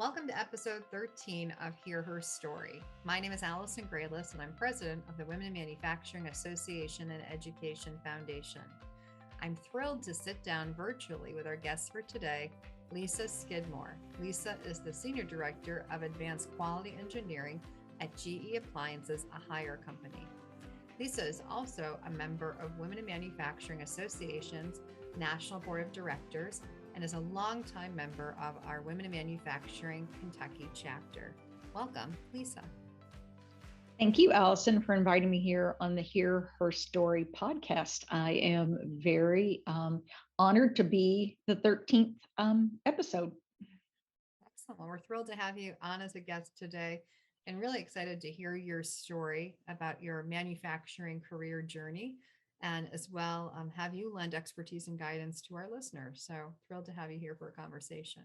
Welcome to episode 13 of Hear Her Story. My name is Allison Graylis, and I'm president of the Women in Manufacturing Association and Education Foundation. I'm thrilled to sit down virtually with our guest for today, Lisa Skidmore. Lisa is the Senior Director of Advanced Quality Engineering at GE Appliances, a Haier company. Lisa is also a member of Women in Manufacturing Association's National Board of Directors and is a longtime member of our Women in Manufacturing Kentucky chapter. Welcome, Lisa. Thank you, Allison, for inviting me here on the Hear Her Story podcast. I am very honored to be the 13th episode. Excellent. Well, we're thrilled to have you on as a guest today and really excited to hear your story about your manufacturing career journey and as well have you lend expertise and guidance to our listeners. So thrilled to have you here for a conversation.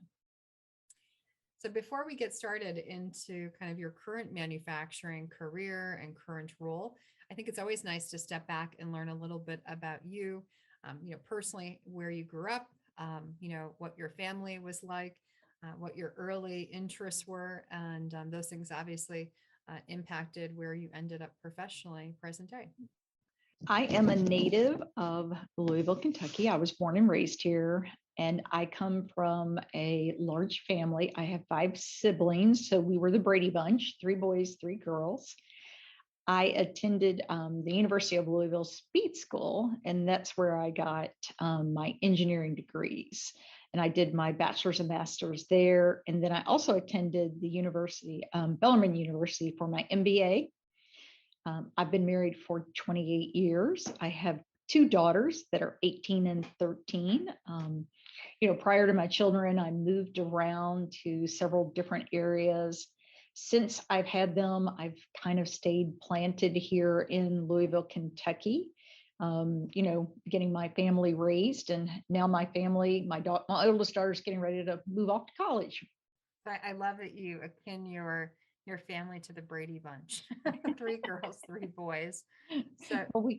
So before we get started into kind of your current manufacturing career and current role, I think it's always nice to step back and learn a little bit about you, personally, where you grew up, what your family was like, what your early interests were, and those things obviously impacted where you ended up professionally present day. I am a native of Louisville, Kentucky. I was born and raised here, and I come from a large family. I have 5 siblings, so we were the Brady Bunch, 3 boys, 3 girls. I attended the University of Louisville Speed School, and that's where I got my engineering degrees. And I did my bachelor's and master's there. And then I also attended the university, Bellarmine University, for my MBA. I've been married for 28 years. I have 2 daughters that are 18 and 13. Prior to my children, I moved around to several different areas. Since I've had them, I've kind of stayed planted here in Louisville, Kentucky, getting my family raised. And now my family, my oldest daughter is getting ready to move off to college. I love that you akin your family to the Brady Bunch. 3 girls, 3 boys. So well,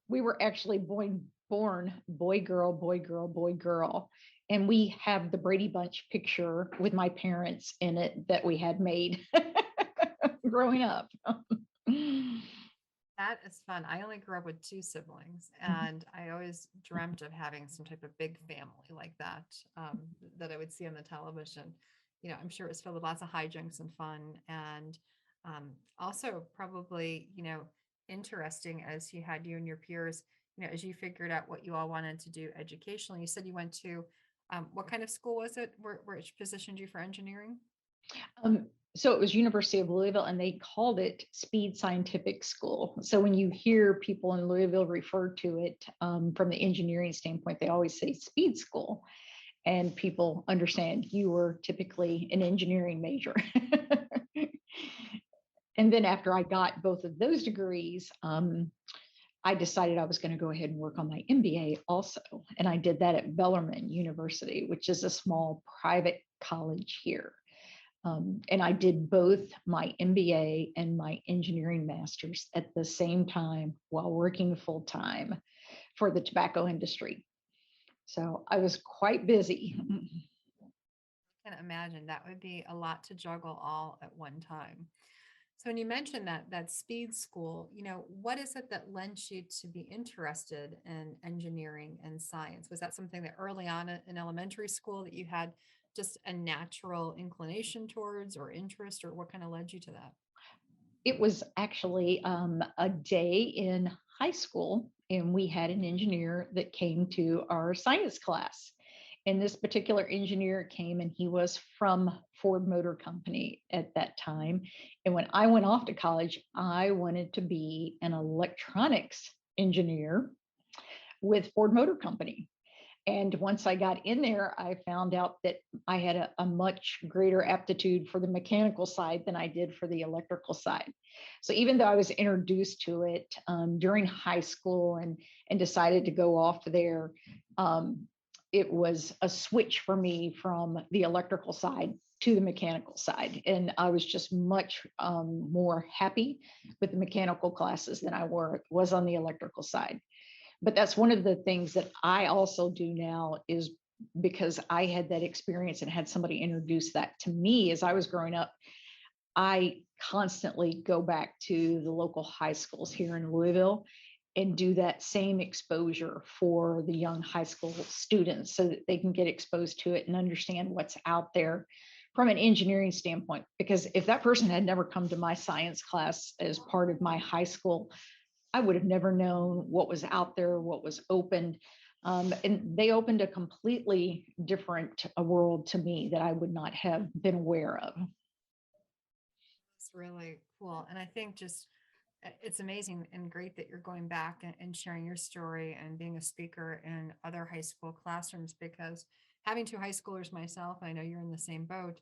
we were actually born boy, girl, boy, girl, boy, girl. And we have the Brady Bunch picture with my parents in it that we had made growing up. That is fun. I only grew up with 2 siblings, and I always dreamt of having some type of big family like that, that I would see on the television. I'm sure it was filled with lots of hijinks and fun, and also probably, interesting as you had you and your peers, as you figured out what you all wanted to do educationally. You said you went to, what kind of school was it? Which positioned you for engineering? So it was University of Louisville, and they called it Speed Scientific School. So when you hear people in Louisville refer to it from the engineering standpoint, they always say Speed School. And people understand you were typically an engineering major. And then after I got both of those degrees, I decided I was going to go ahead and work on my MBA also. And I did that at Bellarmine University, which is a small private college here. And I did both my MBA and my engineering master's at the same time while working full time for the tobacco industry. So I was quite busy. I can imagine that would be a lot to juggle all at one time. So when you mentioned that speed school, what is it that lent you to be interested in engineering and science? Was that something that early on in elementary school that you had just a natural inclination towards or interest, or what kind of led you to that? It was actually a day in high school, and we had an engineer that came to our science class. And this particular engineer came, and he was from Ford Motor Company at that time. And when I went off to college, I wanted to be an electronics engineer with Ford Motor Company. And once I got in there, I found out that I had a much greater aptitude for the mechanical side than I did for the electrical side. So even though I was introduced to it during high school and decided to go off there, it was a switch for me from the electrical side to the mechanical side. And I was just much more happy with the mechanical classes than I was on the electrical side. But that's one of the things that I also do now is because I had that experience and had somebody introduce that to me as I was growing up. I constantly go back to the local high schools here in Louisville and do that same exposure for the young high school students so that they can get exposed to it and understand what's out there from an engineering standpoint. Because if that person had never come to my science class as part of my high school, I would have never known what was out there, what was opened. And they opened a completely different world to me that I would not have been aware of. It's really cool. And I think just it's amazing and great that you're going back and sharing your story and being a speaker in other high school classrooms, because having two high schoolers myself, I know you're in the same boat.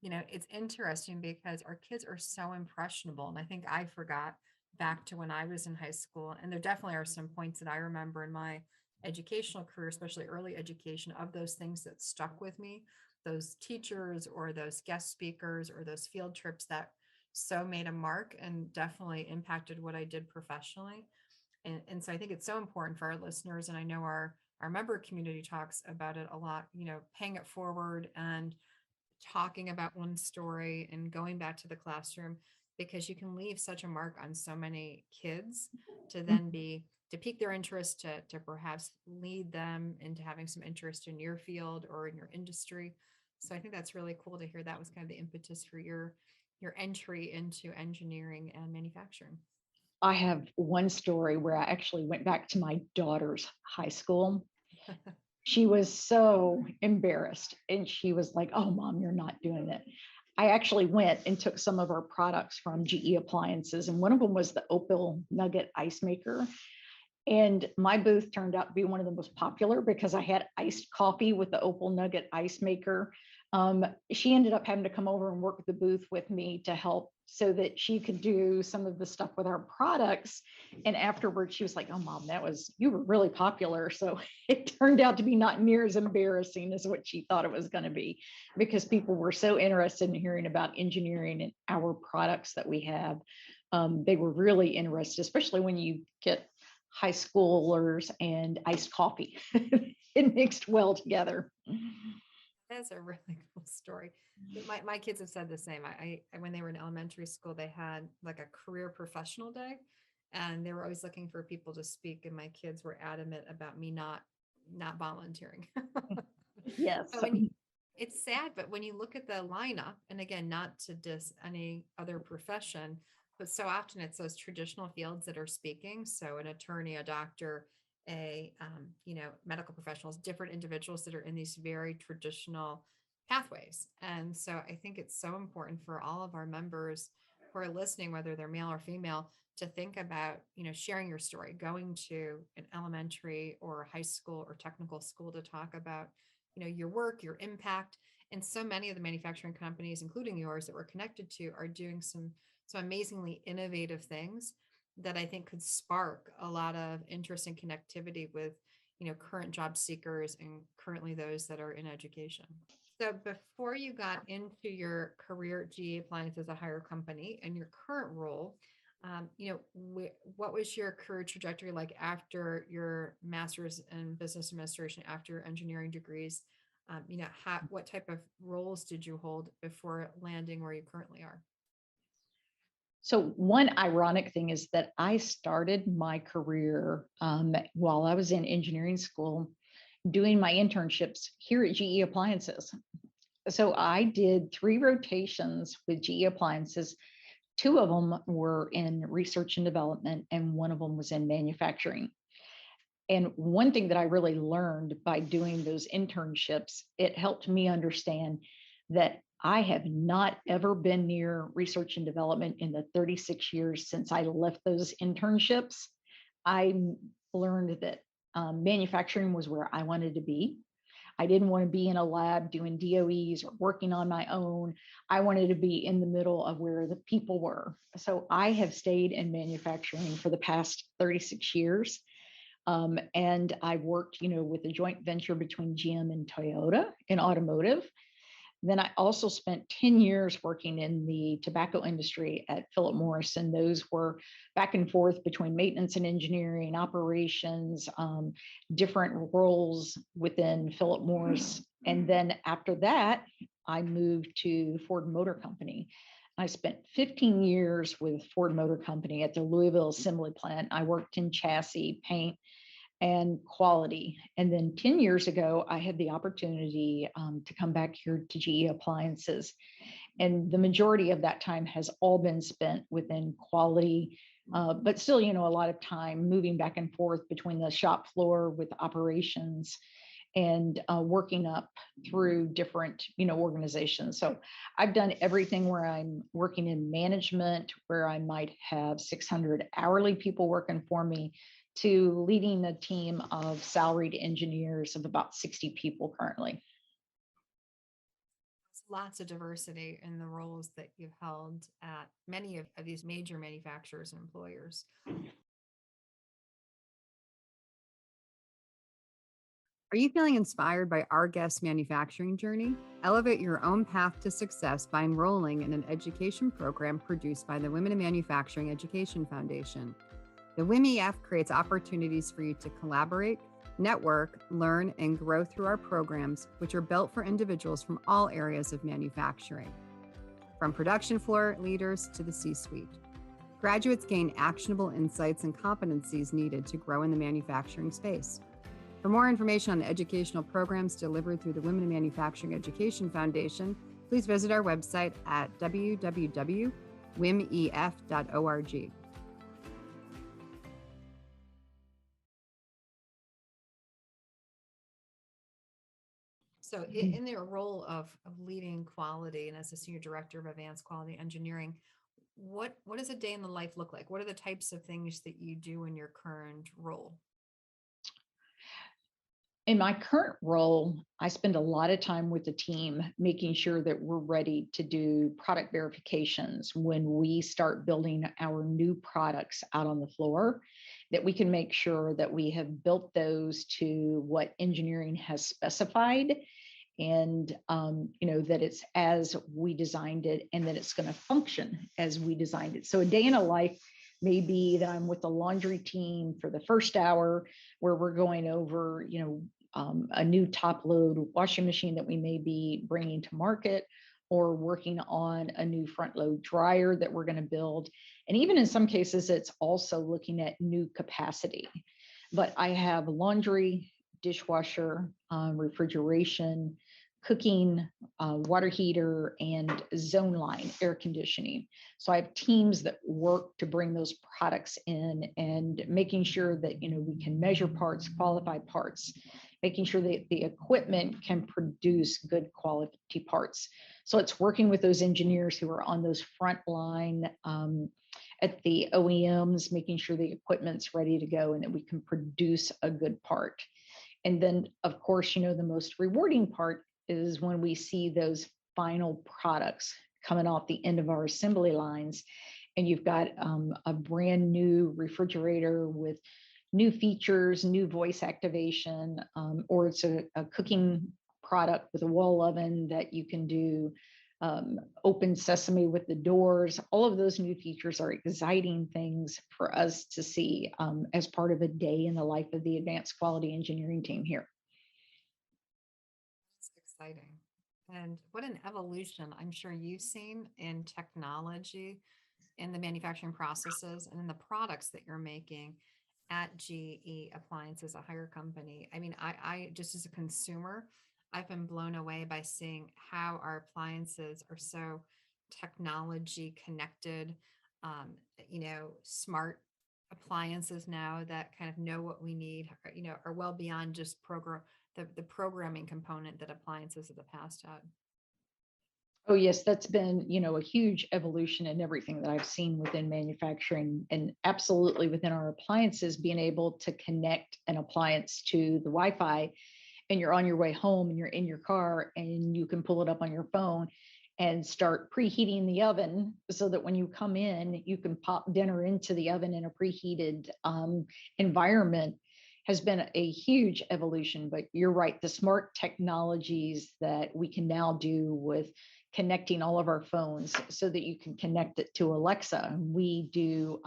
It's interesting because our kids are so impressionable. And I think I forgot back to when I was in high school. And there definitely are some points that I remember in my educational career, especially early education, of those things that stuck with me, those teachers or those guest speakers or those field trips that so made a mark and definitely impacted what I did professionally. And so I think it's so important for our listeners. And I know our member community talks about it a lot, paying it forward and talking about one story and going back to the classroom, because you can leave such a mark on so many kids to then be to pique their interest, to perhaps lead them into having some interest in your field or in your industry. So I think that's really cool to hear that was kind of the impetus for your entry into engineering and manufacturing. I have one story where I actually went back to my daughter's high school. She was so embarrassed and she was like, "Oh, mom, you're not doing it." I actually went and took some of our products from GE Appliances, and one of them was the Opal Nugget ice maker. And my booth turned out to be one of the most popular because I had iced coffee with the Opal Nugget ice maker. She ended up having to come over and work at the booth with me to help so that she could do some of the stuff with our products. And afterwards, she was like, "Oh, mom, you were really popular." So it turned out to be not near as embarrassing as what she thought it was going to be, because people were so interested in hearing about engineering and our products that we have. They were really interested, especially when you get high schoolers and iced coffee. It mixed well together. That's a really cool story. My kids have said the same. When they were in elementary school, they had like a career professional day, and they were always looking for people to speak. And my kids were adamant about me not volunteering. Yes. But it's sad, but when you look at the lineup, and again, not to diss any other profession, but so often it's those traditional fields that are speaking. So an attorney, a doctor, medical professionals, different individuals that are in these very traditional pathways. And so I think it's so important for all of our members who are listening, whether they're male or female, to think about, sharing your story, going to an elementary or high school or technical school to talk about, your work, your impact. And so many of the manufacturing companies, including yours, that we're connected to, are doing some amazingly innovative things that I think could spark a lot of interest and connectivity with, current job seekers and currently those that are in education. So before you got into your career at GE Appliance as a hire company and your current role, what was your career trajectory like after your master's in business administration, after your engineering degrees? What type of roles did you hold before landing where you currently are? So one ironic thing is that I started my career while I was in engineering school doing my internships here at GE Appliances. So I did 3 rotations with GE Appliances. 2 of them were in research and development, and one of them was in manufacturing. And one thing that I really learned by doing those internships, it helped me understand that I have not ever been near research and development in the 36 years since I left those internships. I learned that manufacturing was where I wanted to be. I didn't want to be in a lab doing DOEs or working on my own. I wanted to be in the middle of where the people were. So I have stayed in manufacturing for the past 36 years. And I worked, with a joint venture between GM and Toyota in automotive. Then I also spent 10 years working in the tobacco industry at Philip Morris, and those were back and forth between maintenance and engineering, operations, different roles within Philip Morris. And then after that, I moved to Ford Motor Company. I spent 15 years with Ford Motor Company at the Louisville assembly plant. I worked in chassis, paint, and quality. And then 10 years ago, I had the opportunity to come back here to GE Appliances. And the majority of that time has all been spent within quality, but still, a lot of time moving back and forth between the shop floor with operations and working up through different organizations. So I've done everything where I'm working in management, where I might have 600 hourly people working for me, to leading a team of salaried engineers of about 60 people currently. Lots of diversity in the roles that you've held at many of these major manufacturers and employers. Are you feeling inspired by our guest manufacturing journey? Elevate your own path to success by enrolling in an education program produced by the Women in Manufacturing Education Foundation. The WIMEF creates opportunities for you to collaborate, network, learn, and grow through our programs, which are built for individuals from all areas of manufacturing, from production floor leaders to the C-suite. Graduates gain actionable insights and competencies needed to grow in the manufacturing space. For more information on the educational programs delivered through the Women in Manufacturing Education Foundation, please visit our website at www.wimef.org. So in their role of leading quality and as a senior director of advanced quality engineering, what does a day in the life look like? What are the types of things that you do in your current role? In my current role, I spend a lot of time with the team making sure that we're ready to do product verifications when we start building our new products out on the floor, that we can make sure that we have built those to what engineering has specified, and that it's as we designed it and that it's going to function as we designed it. So a day in a life may be that I'm with the laundry team for the first hour, where we're going over a new top load washing machine that we may be bringing to market, or working on a new front load dryer that we're going to build. And even in some cases, it's also looking at new capacity. But I have laundry, dishwasher, refrigeration, cooking, water heater, and zone line air conditioning. So I have teams that work to bring those products in, and making sure that we can measure parts, qualify parts, making sure that the equipment can produce good quality parts. So it's working with those engineers who are on those front line at the OEMs, making sure the equipment's ready to go and that we can produce a good part. And then, of course, the most rewarding part is when we see those final products coming off the end of our assembly lines, and you've got a brand new refrigerator with new features, new voice activation, or it's a cooking product with a wall oven that you can do open sesame with the doors. All of those new features are exciting things for us to see as part of a day in the life of the advanced quality engineering team here. It's exciting. And what an evolution I'm sure you've seen in technology, in the manufacturing processes, and in the products that you're making at GE Appliances, a higher company. I mean, I just as a consumer, I've been blown away by seeing how our appliances are so technology connected, smart appliances now that kind of know what we need, are well beyond just the programming component that appliances of the past had. Oh, yes, that's been, a huge evolution in everything that I've seen within manufacturing, and absolutely within our appliances, being able to connect an appliance to the Wi-Fi, and you're on your way home and you're in your car and you can pull it up on your phone and start preheating the oven, so that when you come in, you can pop dinner into the oven in a preheated environment. has been a huge evolution. But you're right, the smart technologies that we can now do with connecting all of our phones so that you can connect it to Alexa. We do,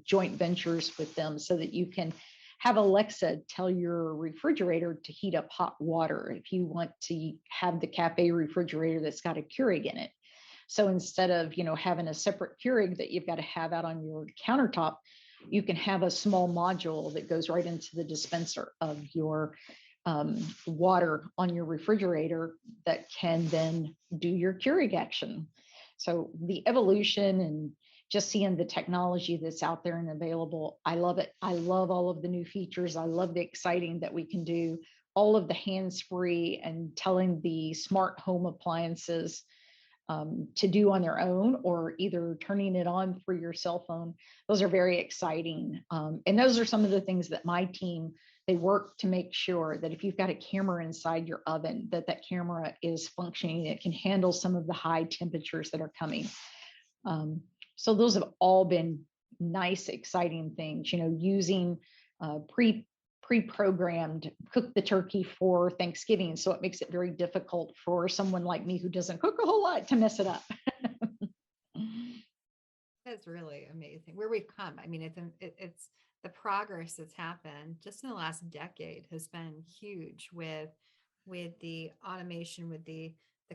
joint ventures with them so that you can have Alexa tell your refrigerator to heat up hot water if you want to have the cafe refrigerator that's got a Keurig in it. So instead of, having a separate Keurig that you've got to have out on your countertop, you can have a small module that goes right into the dispenser of your water on your refrigerator that can then do your Keurig action. So the evolution and just seeing the technology that's out there and available, I love it. I love all of the new features. I love the exciting that we can do, all of the hands-free and telling the smart home appliances to do on their own, or either turning it on through your cell phone. Those are very exciting. And those are some of the things that my team, they work to make sure that if you've got a camera inside your oven, that that camera is functioning. It can handle some of the high temperatures that are coming. So those have all been nice, exciting things, using pre-programmed cook the turkey for Thanksgiving. So it makes it very difficult for someone like me who doesn't cook a whole lot to mess it up. That's really amazing where we've come. I mean, it's the progress that's happened just in the last decade has been huge with the automation, with the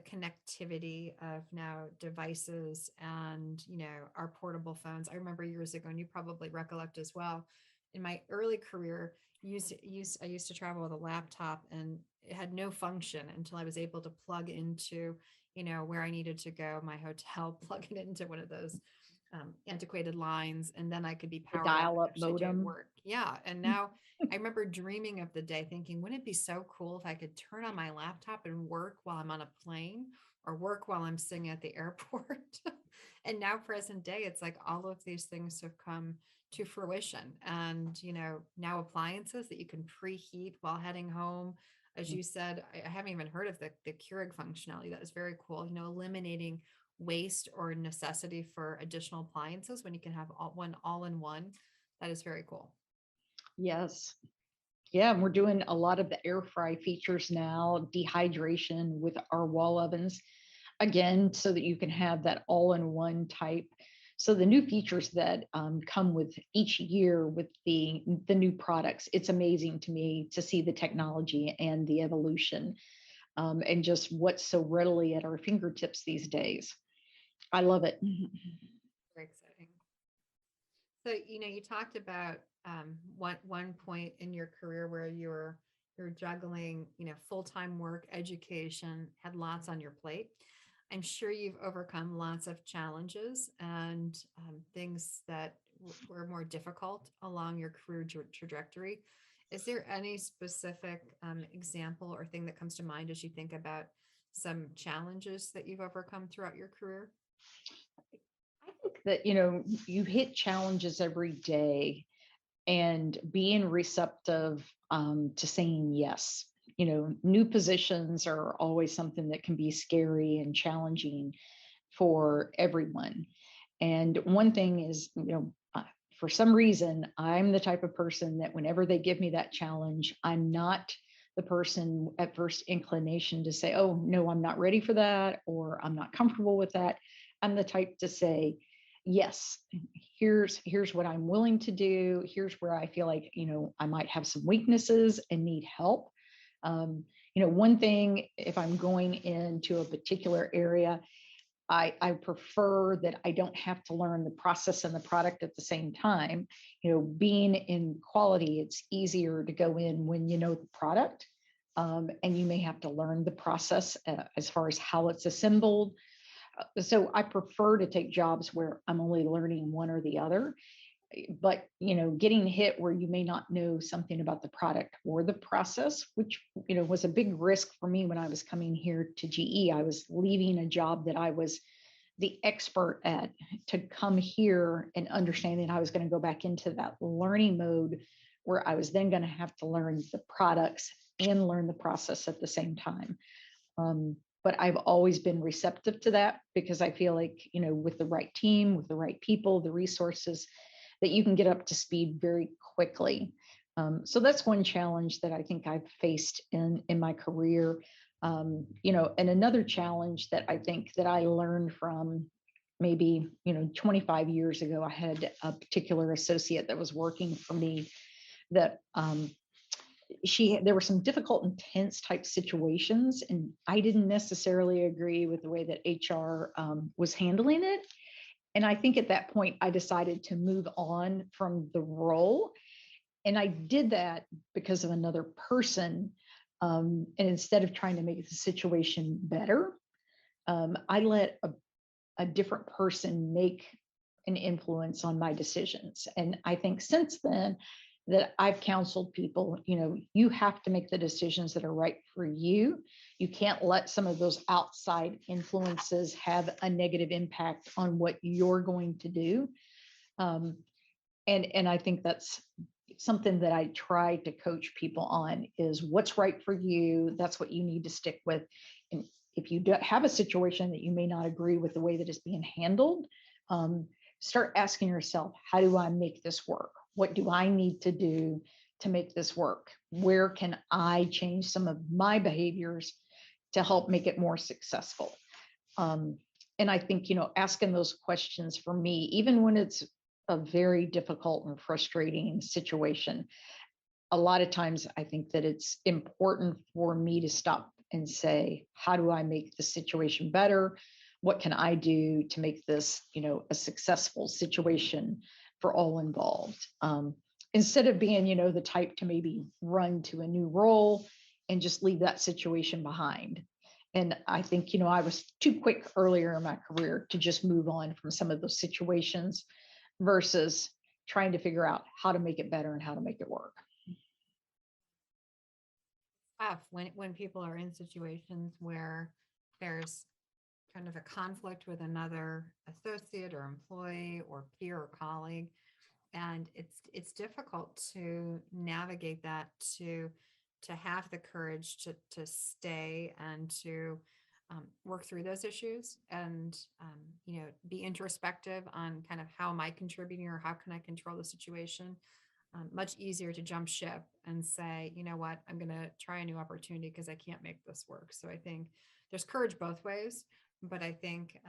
connectivity of now devices and our portable phones. I remember years ago, and you probably recollect as well. In my early career, I used to travel with a laptop, and it had no function until I was able to plug into where I needed to go, my hotel, plug it into one of those antiquated lines, and then I could be The powered up and dial-up actually doing modem. work. Yeah. And now I remember dreaming of the day thinking, wouldn't it be so cool if I could turn on my laptop and work while I'm on a plane or work while I'm sitting at the airport? And now, present day, it's like all of these things have come to fruition. And, now appliances that you can preheat while heading home. As you said, I haven't even heard of the Keurig functionality. That is very cool, eliminating waste or necessity for additional appliances when you can have all in one. That is very cool. Yes. Yeah, and we're doing a lot of the air fry features now, dehydration with our wall ovens, again, so that you can have that all-in-one type. So the new features that come with each year with the new products, it's amazing to me to see the technology and the evolution, and just what's so readily at our fingertips these days. I love it. Very exciting. So, you talked about one point in your career where you're juggling, full-time work, education, had lots on your plate. I'm sure you've overcome lots of challenges and things that were more difficult along your career trajectory. Is there any specific example or thing that comes to mind as you think about some challenges that you've overcome throughout your career? I think that, you hit challenges every day, and being receptive to saying yes. New positions are always something that can be scary and challenging for everyone. And one thing is, for some reason, I'm the type of person that whenever they give me that challenge, I'm not the person at first inclination to say, oh, no, I'm not ready for that, or I'm not comfortable with that. I'm the type to say, yes, here's what I'm willing to do. Here's where I feel like, I might have some weaknesses and need help. One thing, if I'm going into a particular area, I prefer that I don't have to learn the process and the product at the same time. Being in quality, it's easier to go in when you know the product, and you may have to learn the process as far as how it's assembled. So I prefer to take jobs where I'm only learning one or the other. But getting hit where you may not know something about the product or the process, which was a big risk for me when I was coming here to GE. I was leaving a job that I was the expert at to come here and understanding I was going to go back into that learning mode where I was then going to have to learn the products and learn the process at the same time. But I've always been receptive to that because I feel like, with the right team, with the right people, the resources, that you can get up to speed very quickly. So that's one challenge that I think I've faced in my career. And another challenge that I think that I learned from maybe 25 years ago. I had a particular associate that was working for me that there were some difficult, intense type situations, and I didn't necessarily agree with the way that HR was handling it. And I think at that point, I decided to move on from the role. And I did that because of another person. And instead of trying to make the situation better, I let a different person make an influence on my decisions. And I think since then that I've counseled people, you have to make the decisions that are right for you. You can't let some of those outside influences have a negative impact on what you're going to do. Um, and I think that's something that I try to coach people on is what's right for you. That's what you need to stick with. And if you have a situation that you may not agree with the way that it's being handled, start asking yourself, how do I make this work? What do I need to do to make this work? Where can I change some of my behaviors to help make it more successful? And I think, asking those questions for me, even when it's a very difficult and frustrating situation, a lot of times I think that it's important for me to stop and say, how do I make the situation better? What can I do to make this, a successful situation for all involved? Instead of being, the type to maybe run to a new role and just leave that situation behind. And I think, I was too quick earlier in my career to just move on from some of those situations versus trying to figure out how to make it better and how to make it work. Tough when people are in situations where there's kind of a conflict with another associate or employee or peer or colleague, and it's difficult to navigate that, to have the courage to stay and to work through those issues, and be introspective on kind of how am I contributing or how can I control the situation. Much easier to jump ship and say, you know what, I'm going to try a new opportunity because I can't make this work. So I think there's courage both ways, but I think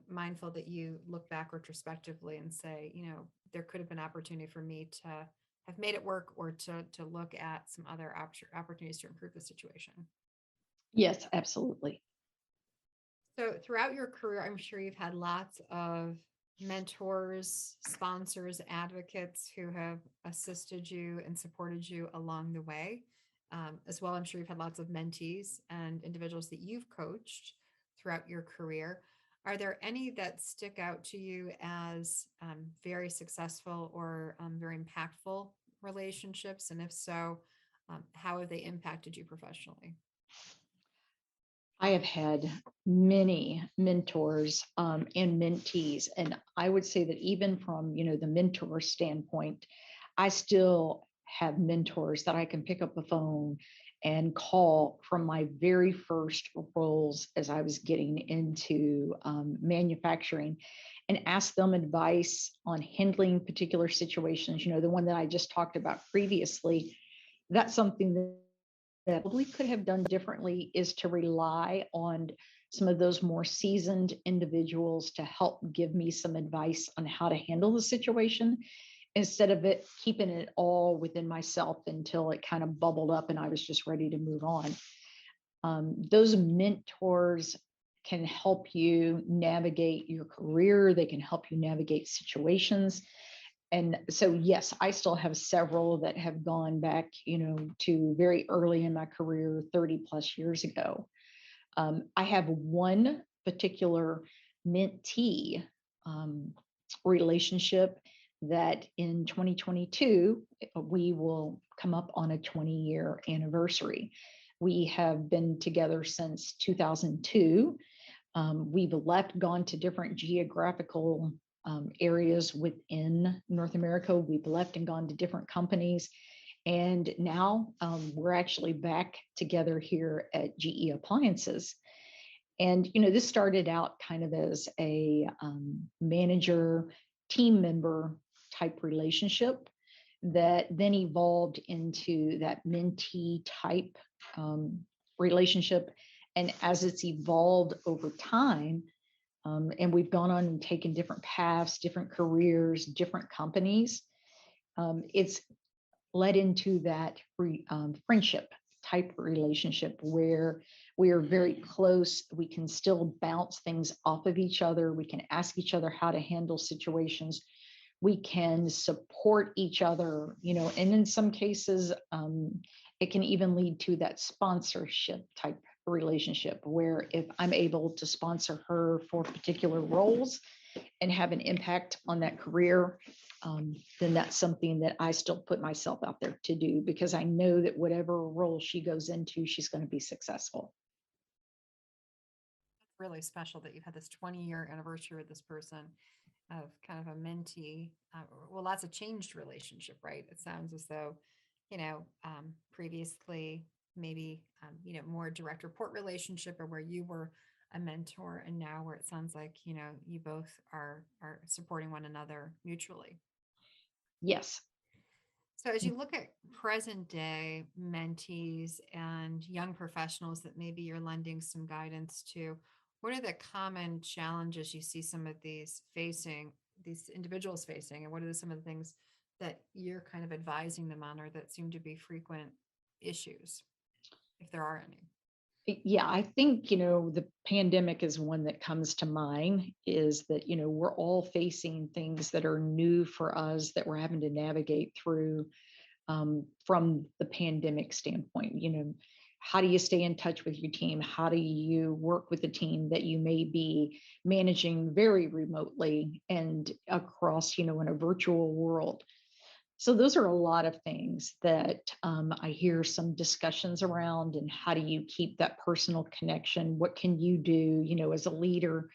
mindful that you look back retrospectively and say, there could have been opportunity for me to have made it work, or to look at some other opportunities to improve the situation. Yes, absolutely. So throughout your career, I'm sure you've had lots of mentors, sponsors, advocates who have assisted you and supported you along the way. As well, I'm sure you've had lots of mentees and individuals that you've coached throughout your career. Are there any that stick out to you as very successful or very impactful relationships? And if so, how have they impacted you professionally? I have had many mentors and mentees, and I would say that even from the mentor standpoint, I still have mentors that I can pick up the phone and call from my very first roles as I was getting into manufacturing, and ask them advice on handling particular situations. The one that I just talked about previously, that's something that probably could have done differently, is to rely on some of those more seasoned individuals to help give me some advice on how to handle the situation, instead of it keeping it all within myself until it kind of bubbled up and I was just ready to move on. Those mentors can help you navigate your career. They can help you navigate situations. And so, yes, I still have several that have gone back, to very early in my career, 30 plus years ago. I have one particular mentee relationship that in 2022, we will come up on a 20-year anniversary. We have been together since 2002. We've gone to different geographical areas within North America. We've left and gone to different companies. And now we're actually back together here at GE Appliances. And, this started out kind of as a manager, team member type relationship. that then evolved into that mentee type um, relationship. And as it's evolved over time, and we've gone on and taken different paths, different careers, different companies, it's led into that friendship type relationship where we are very close. We can still bounce things off of each other. We can ask each other how to handle situations. We can support each other, and in some cases, it can even lead to that sponsorship type relationship where if I'm able to sponsor her for particular roles and have an impact on that career, then that's something that I still put myself out there to do because I know that whatever role she goes into, she's going to be successful. Really special that you've had this 20-year anniversary with this person of kind of a mentee. Well, that's a changed relationship, right? It sounds as though, previously maybe, more direct report relationship or where you were a mentor, and now where it sounds like, you both are supporting one another mutually. Yes. So as you look at present day mentees and young professionals that maybe you're lending some guidance to, what are the common challenges you see some of these individuals facing, and what are some of the things that you're kind of advising them on or that seem to be frequent issues, if there are any? Yeah, I think, the pandemic is one that comes to mind is that, we're all facing things that are new for us that we're having to navigate through from the pandemic standpoint. How do you stay in touch with your team? How do you work with a team that you may be managing very remotely and across, in a virtual world? So those are a lot of things that I hear some discussions around, and how do you keep that personal connection? What can you do, as a leader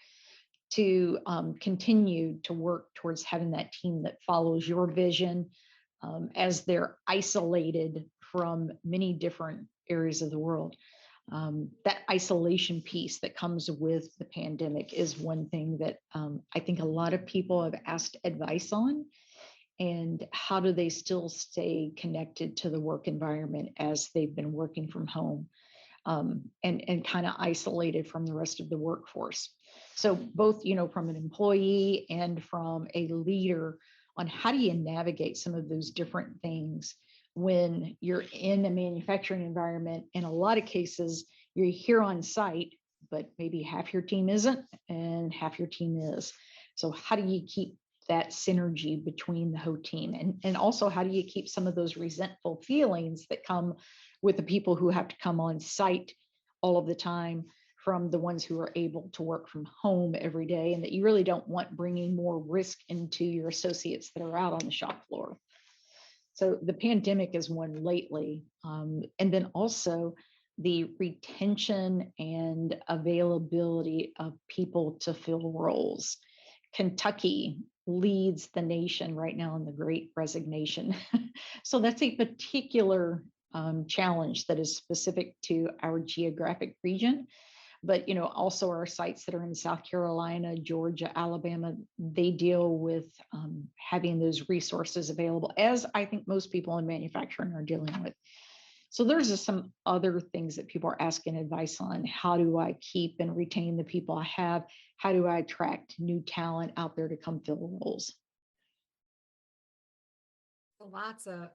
to continue to work towards having that team that follows your vision as they're isolated from many different areas of the world. That isolation piece that comes with the pandemic is one thing that I think a lot of people have asked advice on. And how do they still stay connected to the work environment as they've been working from home, and kind of isolated from the rest of the workforce? So both, from an employee and from a leader, on how do you navigate some of those different things when you're in a manufacturing environment. In a lot of cases, you're here on site, but maybe half your team isn't and half your team is. So how do you keep that synergy between the whole team? And also, how do you keep some of those resentful feelings that come with the people who have to come on site all of the time from the ones who are able to work from home every day, and that you really don't want bringing more risk into your associates that are out on the shop floor? So the pandemic is one lately. And then also the retention and availability of people to fill roles. Kentucky leads the nation right now in the great resignation. So that's a particular challenge that is specific to our geographic region. But also our sites that are in South Carolina, Georgia, Alabama, they deal with having those resources available, as I think most people in manufacturing are dealing with. So there's just some other things that people are asking advice on. How do I keep and retain the people I have? How do I attract new talent out there to come fill the roles? Lots of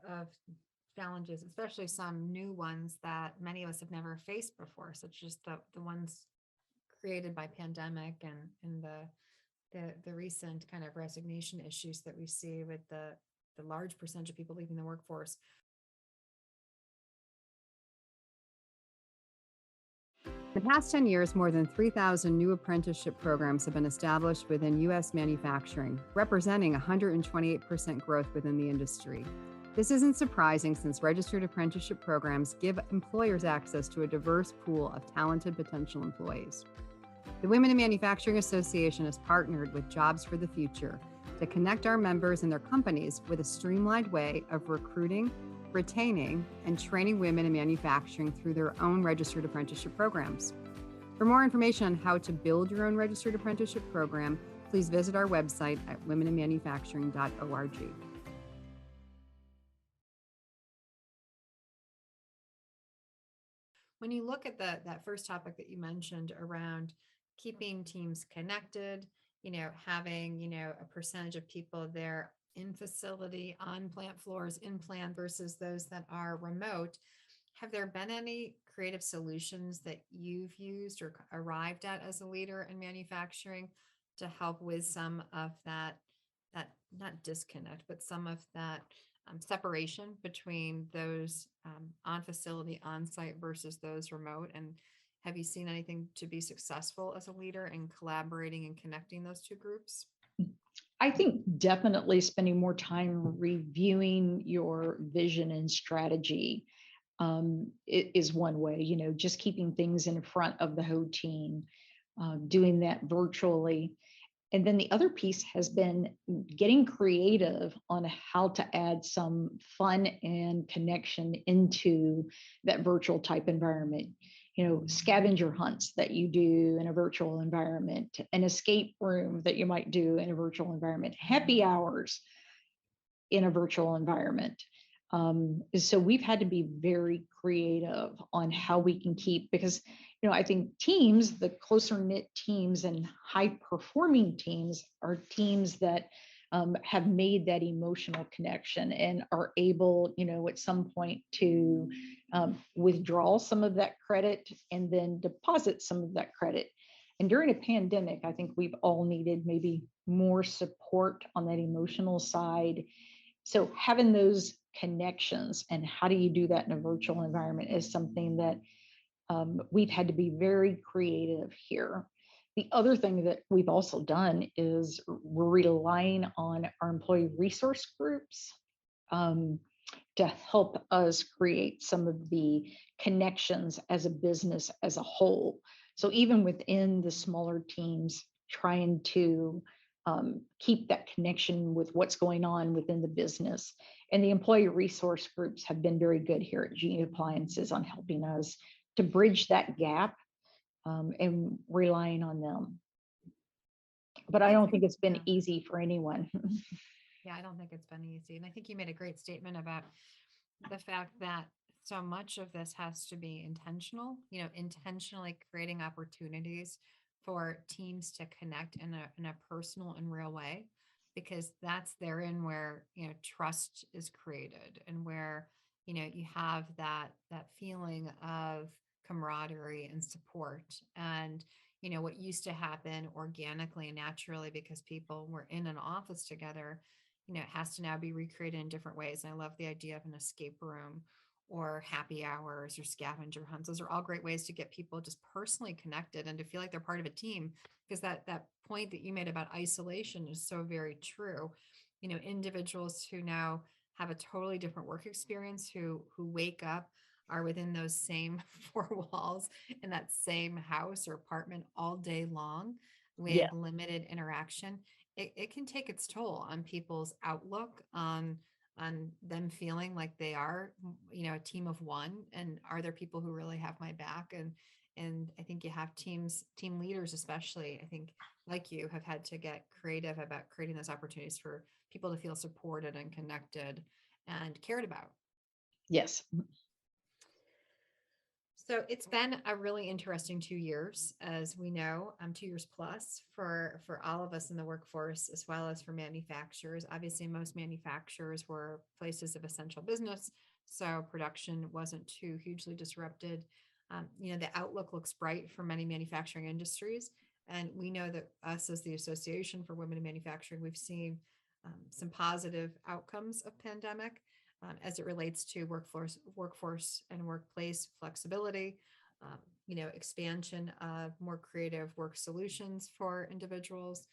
challenges, especially some new ones that many of us have never faced before, such as the ones created by pandemic and the recent kind of resignation issues that we see with the large percentage of people leaving the workforce. In the past 10 years, more than 3,000 new apprenticeship programs have been established within U.S. manufacturing, representing 128% growth within the industry. This isn't surprising since registered apprenticeship programs give employers access to a diverse pool of talented potential employees. The Women in Manufacturing Association has partnered with Jobs for the Future to connect our members and their companies with a streamlined way of recruiting, retaining, and training women in manufacturing through their own registered apprenticeship programs. For more information on how to build your own registered apprenticeship program, please visit our website at womeninmanufacturing.org. When you look at that first topic that you mentioned around keeping teams connected, having, a percentage of people there in facility, on plant floors, in plant versus those that are remote, have there been any creative solutions that you've used or arrived at as a leader in manufacturing to help with some of that not disconnect, but some of that separation between those on facility, on site versus those remote? And have you seen anything to be successful as a leader in collaborating and connecting those two groups? I think definitely spending more time reviewing your vision and strategy is one way, just keeping things in front of the whole team, doing that virtually. And then the other piece has been getting creative on how to add some fun and connection into that virtual type environment. Scavenger hunts that you do in a virtual environment, an escape room that you might do in a virtual environment, happy hours in a virtual environment. So we've had to be very creative on how we can keep, because I think teams, the closer knit teams and high performing teams are teams that have made that emotional connection and are able, at some point to withdraw some of that credit and then deposit some of that credit. And during a pandemic, I think we've all needed maybe more support on that emotional side. So having those connections and how do you do that in a virtual environment is something that we've had to be very creative here. The other thing that we've also done is we're relying on our employee resource groups to help us create some of the connections as a business as a whole. So even within the smaller teams, trying to keep that connection with what's going on within the business. And the employee resource groups have been very good here at GE Appliances on helping us to bridge that gap and relying on them. But I don't think it's been Yeah. easy for anyone. Yeah, I don't think it's been easy. And I think you made a great statement about the fact that so much of this has to be intentional, intentionally creating opportunities for teams to connect in a personal and real way, because that's therein where, trust is created and where, you have that feeling of camaraderie and support. And what used to happen organically and naturally because people were in an office together, it has to now be recreated in different ways. And I love the idea of an escape room or happy hours or scavenger hunts. Those are all great ways to get people just personally connected and to feel like they're part of a team. Because that point that you made about isolation is so very true. Individuals who now have a totally different work experience, who wake up, are within those same four walls in that same house or apartment all day long Yeah. with limited interaction. It can take its toll on people's outlook on them feeling like they are, a team of one. And are there people who really have my back? And I think you have team leaders, especially, I think, like you, have had to get creative about creating those opportunities for people to feel supported and connected and cared about. Yes. So it's been a really interesting 2 years, as we know, 2 years plus for all of us in the workforce, as well as for manufacturers. Obviously, most manufacturers were places of essential business, so production wasn't too hugely disrupted. The outlook looks bright for many manufacturing industries, and we know that us as the Association for Women in Manufacturing, we've seen some positive outcomes of pandemic as it relates to workforce and workplace flexibility, expansion of more creative work solutions for individuals,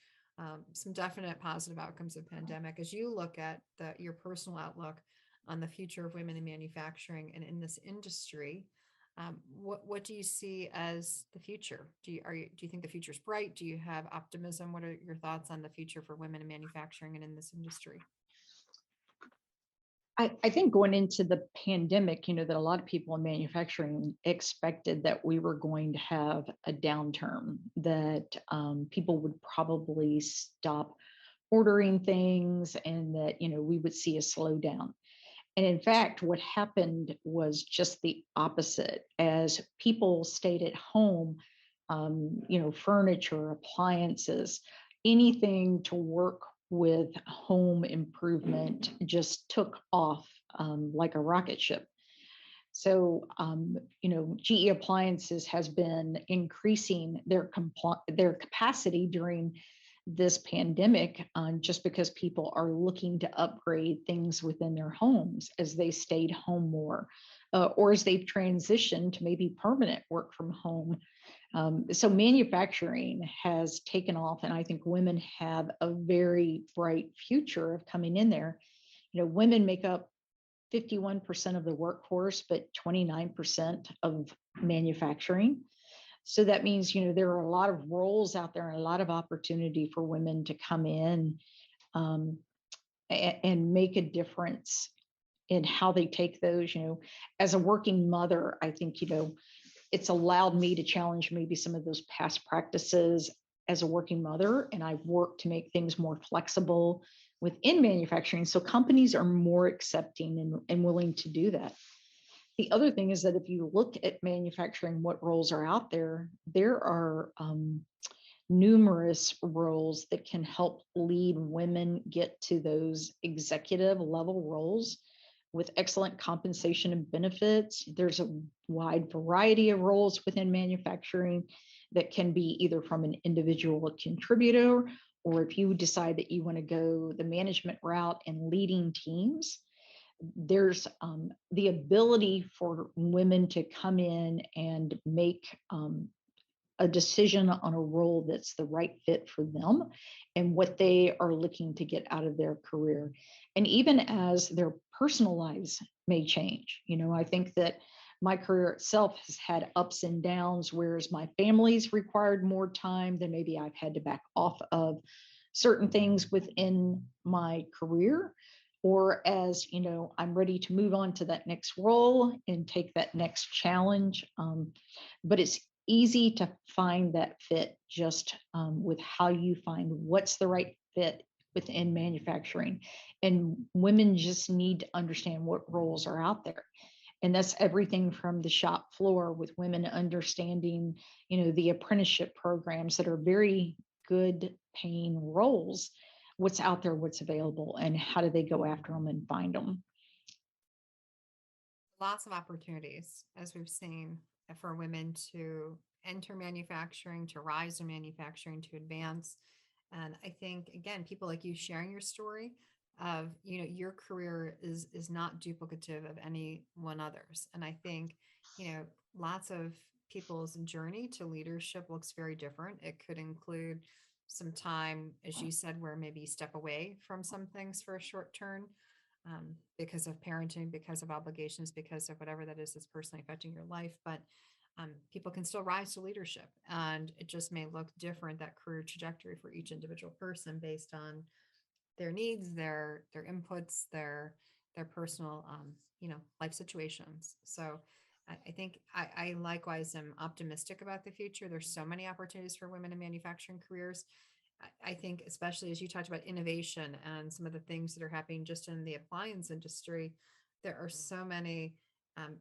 some definite positive outcomes of pandemic. As you look at your personal outlook on the future of women in manufacturing and in this industry, what do you see as the future? Do you think the future is bright? Do you have optimism? What are your thoughts on the future for women in manufacturing and in this industry? I think going into the pandemic, that a lot of people in manufacturing expected that we were going to have a downturn, that people would probably stop ordering things and that, we would see a slowdown. And in fact, what happened was just the opposite. As people stayed at home, furniture, appliances, anything to work with home improvement just took off like a rocket ship. So, GE Appliances has been increasing their capacity during this pandemic, just because people are looking to upgrade things within their homes as they stayed home more, or as they've transitioned to maybe permanent work from home. So manufacturing has taken off, and I think women have a very bright future of coming in there. Women make up 51% of the workforce, but 29% of manufacturing. So that means, there are a lot of roles out there and a lot of opportunity for women to come in, um, and make a difference in how they take those. As a working mother, I think, it's allowed me to challenge maybe some of those past practices as a working mother. And I've worked to make things more flexible within manufacturing. So companies are more accepting and willing to do that. The other thing is that if you look at manufacturing, what roles are out there, there are numerous roles that can help lead women get to those executive level roles with excellent compensation and benefits. There's a wide variety of roles within manufacturing that can be either from an individual contributor, or if you decide that you want to go the management route and leading teams, there's the ability for women to come in and make a decision on a role that's the right fit for them and what they are looking to get out of their career. And even as their personal lives may change, I think that my career itself has had ups and downs, whereas my family's required more time, then maybe I've had to back off of certain things within my career. Or as I'm ready to move on to that next role and take that next challenge. But it's easy to find that fit just with how you find what's the right fit within manufacturing. And women just need to understand what roles are out there. And that's everything from the shop floor, with women understanding, the apprenticeship programs that are very good paying roles, what's out there, what's available, and how do they go after them and find them. Lots of opportunities, as we've seen, for women to enter manufacturing, to rise in manufacturing, to advance. And I think, again, people like you sharing your story of, your career is not duplicative of anyone others. And I think, lots of people's journey to leadership looks very different. It could include some time, as you said, where maybe you step away from some things for a short term, because of parenting, because of obligations, because of whatever that is that's personally affecting your life. But people can still rise to leadership, and it just may look different, that career trajectory for each individual person, based on their needs, their inputs, their personal life situations. So I think I likewise am optimistic about the future. There's so many opportunities for women in manufacturing careers. I think, especially as you talked about innovation and some of the things that are happening just in the appliance industry, there are so many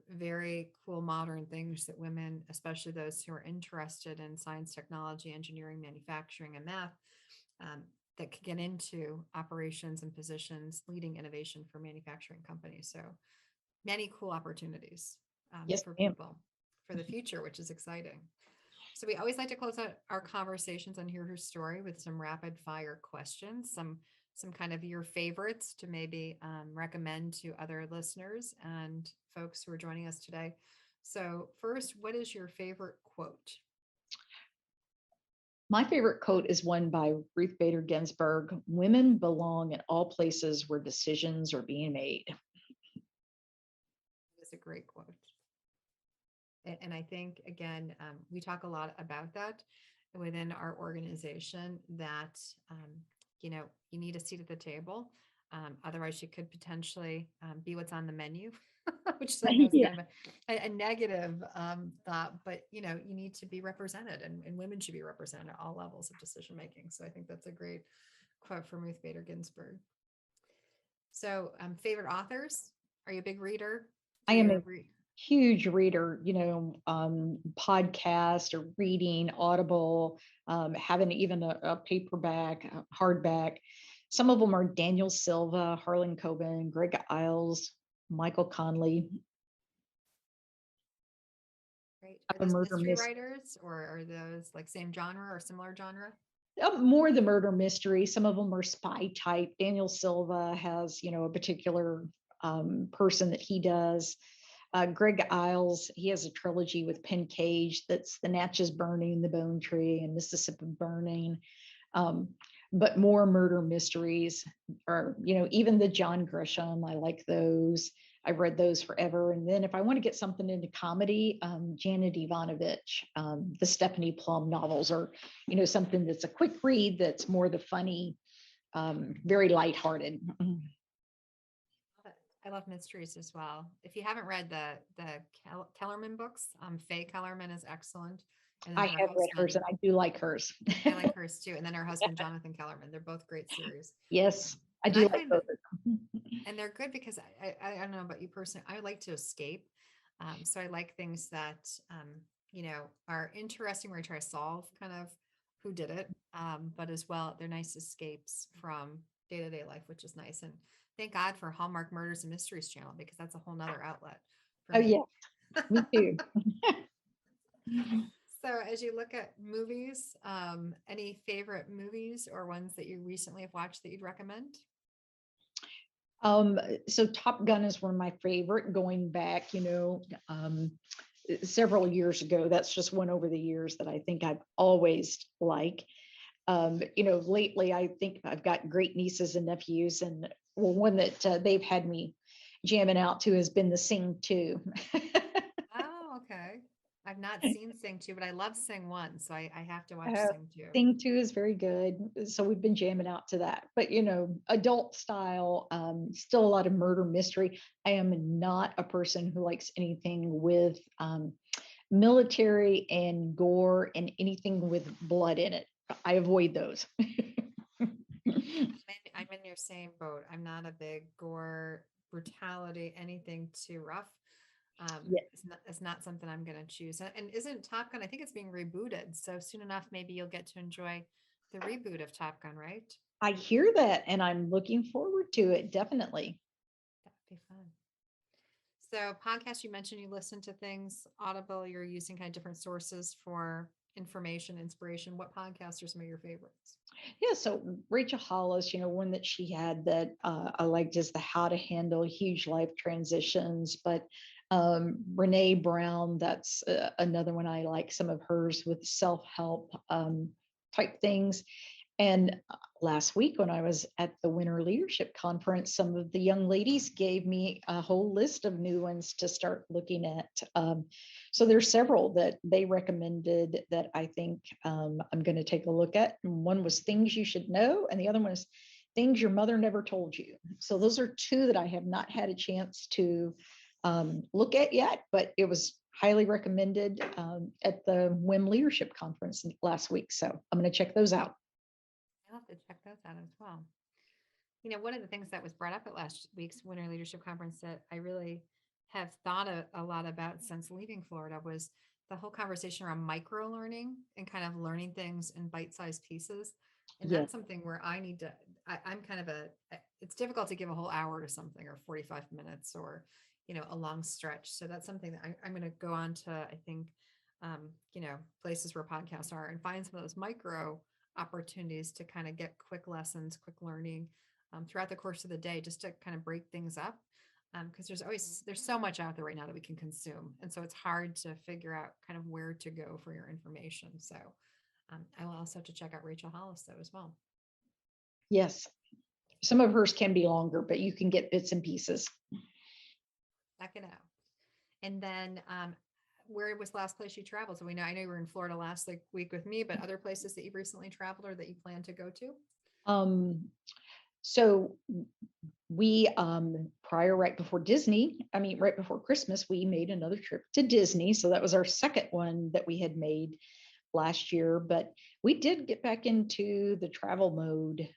very cool modern things that women, especially those who are interested in science, technology, engineering, manufacturing, and math, um, that could get into operations and positions leading innovation for manufacturing companies. So many cool opportunities Yes, for ma'am. people for the future, which is exciting. So we always like to close out our conversations on Hear Her Story with some rapid fire questions, some kind of your favorites to maybe recommend to other listeners and folks who are joining us today. So first, what is your favorite quote? My favorite quote is one by Ruth Bader Ginsburg: "Women belong in all places where decisions are being made." It's a great quote. And I think, again, we talk a lot about that within our organization, that, you need a seat at the table. Otherwise, you could potentially be what's on the menu, which I know is Yeah. kind of a negative thought, but, you need to be represented, and women should be represented at all levels of decision making. So I think that's a great quote from Ruth Bader Ginsburg. So favorite authors? Are you a big reader? I Do am you a read? huge reader, podcast or reading, Audible, having even a paperback, a hardback. Some of them are Daniel Silva, Harlan Coben, Greg Iles, Michael Conley. Great. Are A those murder mystery mystery. writers or are those like same genre or similar genre? More the murder mystery. Some of them are spy type. Daniel Silva has, a particular person that he does. Greg Iles, he has a trilogy with Penn Cage that's The Natchez Burning, The Bone Tree, and Mississippi Burning. Um, but more murder mysteries, or even the John Grisham. I like those. I've read those forever. And then if I want to get something into comedy, Janet Ivanovich, the Stephanie Plum novels, or something that's a quick read that's more the funny, very lighthearted. Love it. I love mysteries as well. If you haven't read the Kellerman books, Faye Kellerman is excellent, and then I her have read hers husband. and I do like hers. I like hers too, and then her husband Jonathan Kellerman. They're both great series. Yes, I And do I like find hers. that, and they're good because I don't know about you personally. I like to escape, so I like things that are interesting where I try to solve kind of who did it, but as well they're nice escapes from day to day life, which is nice. And thank God for Hallmark Murders and Mysteries channel because that's a whole nother outlet for Oh me. yeah, me too. So as you look at movies, any favorite movies or ones that you recently have watched that you'd recommend? Um, so Top Gun is one of my favorite going back, several years ago. That's just one over the years that I think I've always liked. Lately I think I've got great nieces and nephews, and one that they've had me jamming out to has been the Sing 2. Oh, okay. I've not seen Sing 2, but I love Sing 1, so I have to watch Uh, Sing 2. Thing 2 is very good. So we've been jamming out to that. But, adult style, still a lot of murder mystery. I am not a person who likes anything with military and gore and anything with blood in it. I avoid those. I'm in your same boat. I'm not a big gore, brutality, anything too rough. Yeah, It's not something I'm going to choose. And isn't Top Gun? I think it's being rebooted, so soon enough, maybe you'll get to enjoy the reboot of Top Gun, right? I hear that and I'm looking forward to it. Definitely. That'd be fun. So, podcast, you mentioned you listen to things, Audible, you're using kind of different sources for information, inspiration. What podcasts are some of your favorites? Yeah, so Rachel Hollis, one that she had that I liked is the How to Handle Huge Life Transitions. But Brene Brown, that's another one I like, some of hers with self help type things. And last week, when I was at the Winter Leadership Conference, some of the young ladies gave me a whole list of new ones to start looking at. So there's several that they recommended that I think I'm going to take a look at. And one was Things You Should Know, and the other one is Things Your Mother Never Told You. So those are two that I have not had a chance to look at yet, but it was highly recommended at the WIM Leadership Conference last week. So I'm going to check those out. I'll have to check those out as well. One of the things that was brought up at last week's Winter Leadership Conference that I really have thought a lot about since leaving Florida was the whole conversation around micro learning and kind of learning things in bite-sized pieces. And Yeah. that's something where I need to, I'm kind of it's difficult to give a whole hour to something or 45 minutes or, a long stretch. So that's something that I'm going to go on to, I think, places where podcasts are and find some of those micro opportunities to kind of get quick lessons, quick learning throughout the course of the day, just to kind of break things up. Because there's so much out there right now that we can consume, and so it's hard to figure out kind of where to go for your information. So I will also have to check out Rachel Hollis though as well. Yes. Some of hers can be longer, but you can get bits and pieces. Check it out. And then where was last place you traveled? So I know you were in Florida last week with me, but other places that you've recently traveled or that you plan to go to? So we right before Disney, right before Christmas, we made another trip to Disney. So that was our second one that we had made last year. But we did get back into the travel mode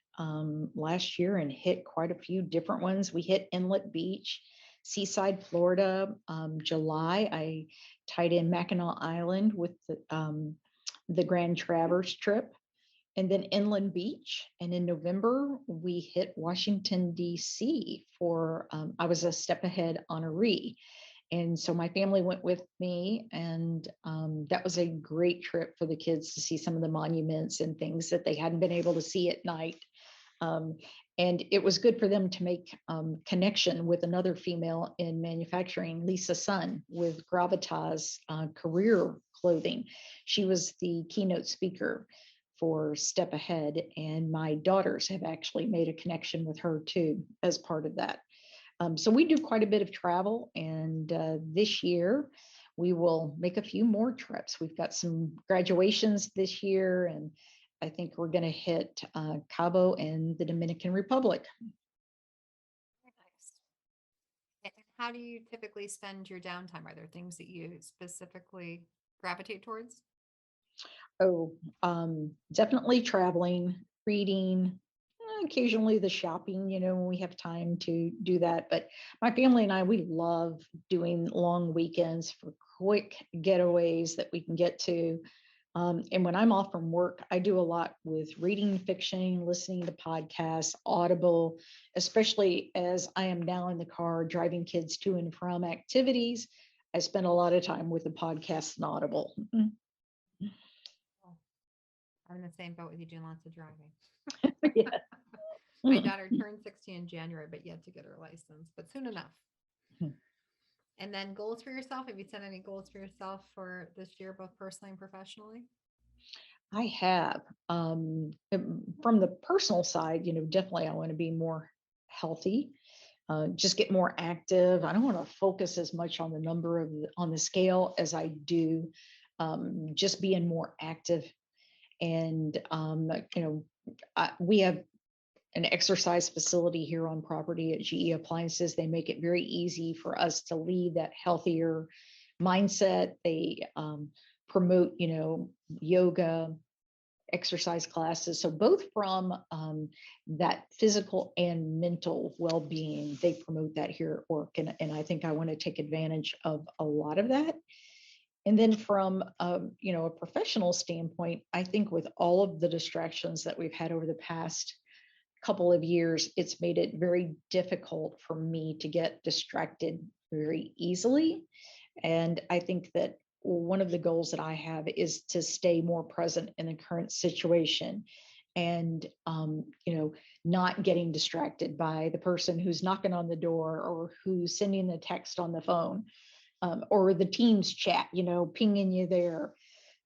last year and hit quite a few different ones. We hit Inlet Beach, Seaside, Florida. July, I tied in Mackinac Island with the Grand Traverse trip, and then Inland Beach. And in November, we hit Washington, D.C. for, I was a step ahead honoree. And so my family went with me, and that was a great trip for the kids to see some of the monuments and things that they hadn't been able to see at night. Um, and it was good for them to make connection with another female in manufacturing, Lisa Sun, with Gravitas Career Clothing. She was the keynote speaker for Step Ahead, and my daughters have actually made a connection with her too as part of that. So we do quite a bit of travel, and this year we will make a few more trips. We've got some graduations this year, and I think we're going to hit Cabo and the Dominican Republic. Very nice. And how do you typically spend your downtime? Are there things that you specifically gravitate towards? Oh, definitely traveling, reading, occasionally the shopping, when we have time to do that. But my family and I, we love doing long weekends for quick getaways that we can get to. And when I'm off from work, I do a lot with reading fiction, listening to podcasts, Audible, especially as I am now in the car driving kids to and from activities. I spend a lot of time with the podcast and Audible. Oh, I'm in the same boat with you, doing lots of driving. Yeah. My daughter turned 16 in January, but yet to get her license, but soon enough. And then goals for yourself. Have you set any goals for yourself for this year, both personally and professionally? I have. From the personal side, definitely I want to be more healthy, just get more active. I don't want to focus as much on the number on the scale as I do just being more active. And we have an exercise facility here on property at GE Appliances. They make it very easy for us to lead that healthier mindset. They promote, yoga, exercise classes. So both from that physical and mental well-being, they promote that here at work. And I think I want to take advantage of a lot of that. And then from a professional standpoint, I think with all of the distractions that we've had over the past couple of years, it's made it very difficult for me to get distracted very easily. And I think that one of the goals that I have is to stay more present in the current situation and not getting distracted by the person who's knocking on the door or who's sending the text on the phone, or the Teams chat, pinging you there.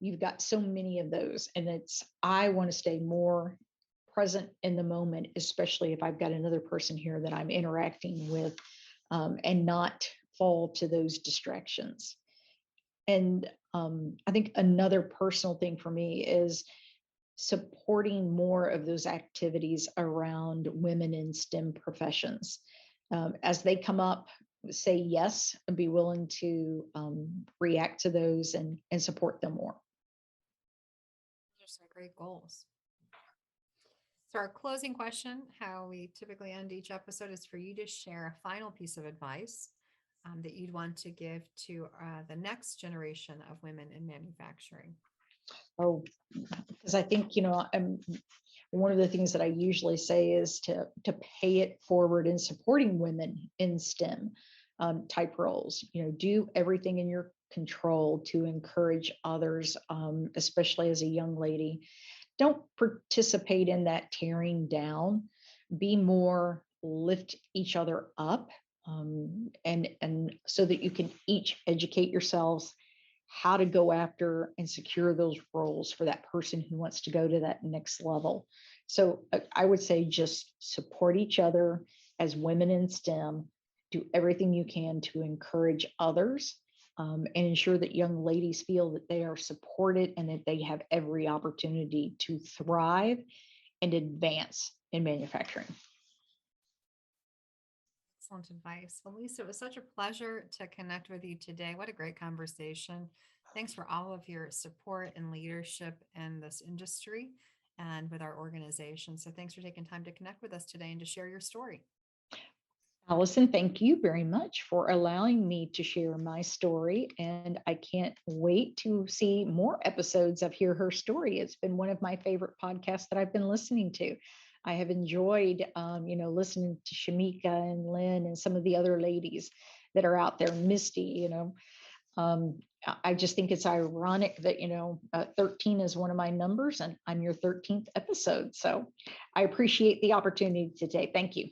You've got so many of those, and I want to stay more present in the moment, especially if I've got another person here that I'm interacting with, and not fall to those distractions. And I think another personal thing for me is supporting more of those activities around women in STEM professions. As they come up, say yes, and be willing to react to those and support them more. Those are some great goals. So, our closing question, how we typically end each episode, is for you to share a final piece of advice that you'd want to give to the next generation of women in manufacturing. Oh, because I think, one of the things that I usually say is to pay it forward in supporting women in STEM type roles. Do everything in your control to encourage others, especially as a young lady. Don't participate in that tearing down. Be more lift each other up, and so that you can each educate yourselves how to go after and secure those roles for that person who wants to go to that next level. So I would say just support each other as women in STEM. Do everything you can to encourage others, and ensure that young ladies feel that they are supported and that they have every opportunity to thrive and advance in manufacturing. Excellent advice. Well, Lisa, it was such a pleasure to connect with you today. What a great conversation. Thanks for all of your support and leadership in this industry and with our organization. So, thanks for taking time to connect with us today and to share your story. Allison, thank you very much for allowing me to share my story. And I can't wait to see more episodes of Hear Her Story. It's been one of my favorite podcasts that I've been listening to. I have enjoyed, listening to Shamika and Lynn and some of the other ladies that are out there, Misty. I just think it's ironic that, 13 is one of my numbers and I'm your 13th episode. So I appreciate the opportunity today. Thank you.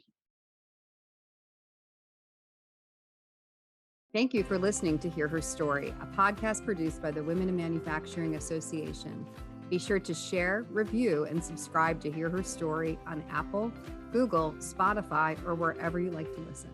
Thank you for listening to Hear Her Story, a podcast produced by the Women in Manufacturing Association. Be sure to share, review, and subscribe to Hear Her Story on Apple, Google, Spotify, or wherever you like to listen.